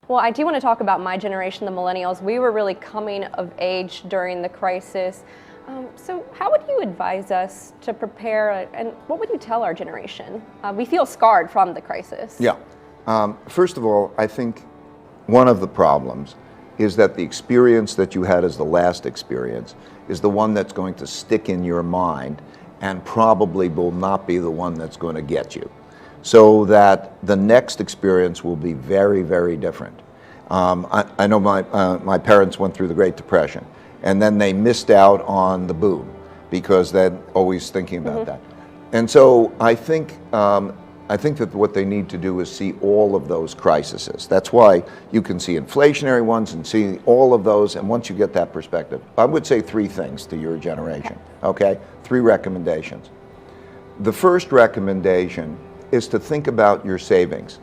Well, I do want to talk about my generation, the millennials. We were really coming of age during the crisis. So how would you advise us to prepare, and what would you tell our generation? We feel scarred from the crisis. Yeah. First of all, I think one of the problems is that the experience that you had as the last experience is the one that's going to stick in your mind and probably will not be the one that's going to get you. So that the next experience will be very, very different. I know my parents went through the Great Depression, and then they missed out on the boom because they're always thinking about that. And so I think that what they need to do is see all of those crises. That's why you can see inflationary ones and see all of those, and once you get that perspective, I would say three things to your generation, okay? Three recommendations. The first recommendation is to think about your savings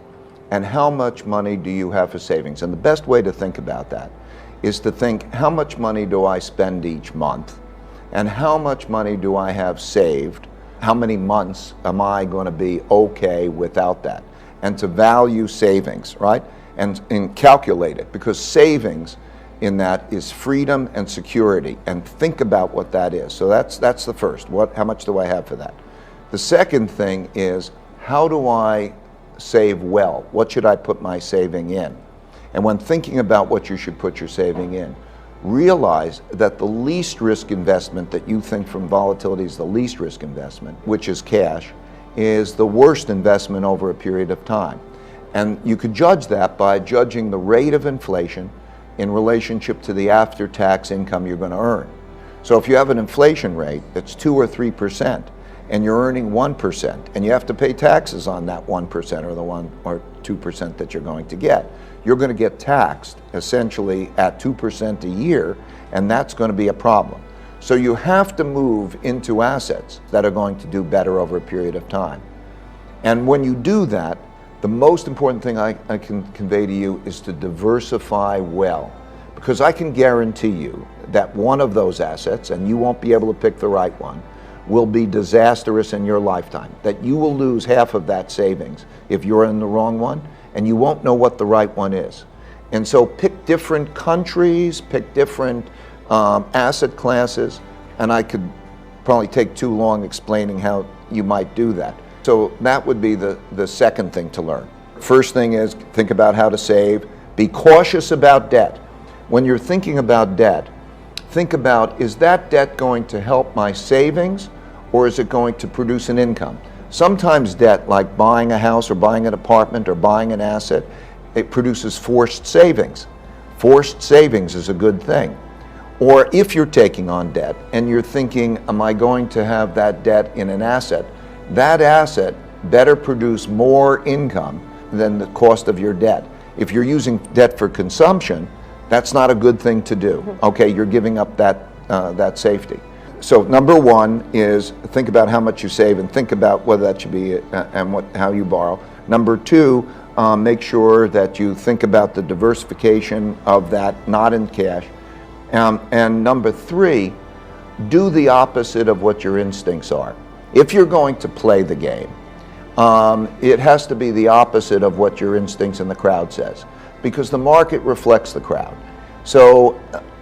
and how much money do you have for savings. And the best way to think about that is to think, how much money do I spend each month, and how much money do I have saved? How many months am I going to be okay without that? And to value savings, right? And calculate it, because savings in that is freedom and security, and think about what that is. So that's the first. How much do I have for that? The second thing is, how do I save well? What should I put my saving in? And when thinking about what you should put your saving in, realize that the least risk investment that you think from volatility is the least risk investment, which is cash, is the worst investment over a period of time. And you could judge that by judging the rate of inflation in relationship to the after-tax income you're going to earn. So if you have an inflation rate that's 2 or 3%, and you're earning 1%, and you have to pay taxes on that 1% or the 1 or 2% that you're going to get, you're going to get taxed essentially at 2% a year, and that's going to be a problem. So you have to move into assets that are going to do better over a period of time. And when you do that, the most important thing I can convey to you is to diversify well. Because I can guarantee you that one of those assets, and you won't be able to pick the right one, will be disastrous in your lifetime. That you will lose half of that savings if you're in the wrong one, and you won't know what the right one is. And so pick different countries, pick different asset classes, and I could probably take too long explaining how you might do that. So that would be the second thing to learn. First thing is think about how to save. Be cautious about debt. When you're thinking about debt, think about, is that debt going to help my savings, or is it going to produce an income? Sometimes debt, like buying a house or buying an apartment or buying an asset, it produces forced savings. Forced savings is a good thing. Or if you're taking on debt and you're thinking, am I going to have that debt in an asset? That asset better produce more income than the cost of your debt. If you're using debt for consumption, that's not a good thing to do. Okay, you're giving up that safety. So number one is think about how much you save and think about whether that should be and how you borrow. Number two, make sure that you think about the diversification of that, not in cash. And number three, do the opposite of what your instincts are. If you're going to play the game, it has to be the opposite of what your instincts and the crowd says, because the market reflects the crowd. So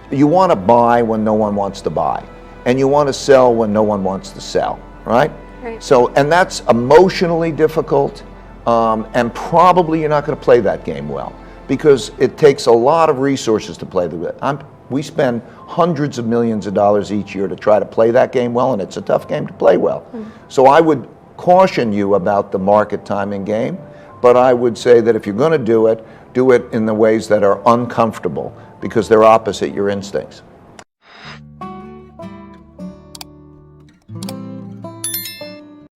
you want to buy when no one wants to buy, and you want to sell when no one wants to sell, right? Right. So, and that's emotionally difficult, and probably you're not going to play that game well, because it takes a lot of resources to play the game. We spend hundreds of millions of dollars each year to try to play that game well, and it's a tough game to play well. So I would caution you about the market timing game, but I would say that if you're going to do it in the ways that are uncomfortable, because they're opposite your instincts.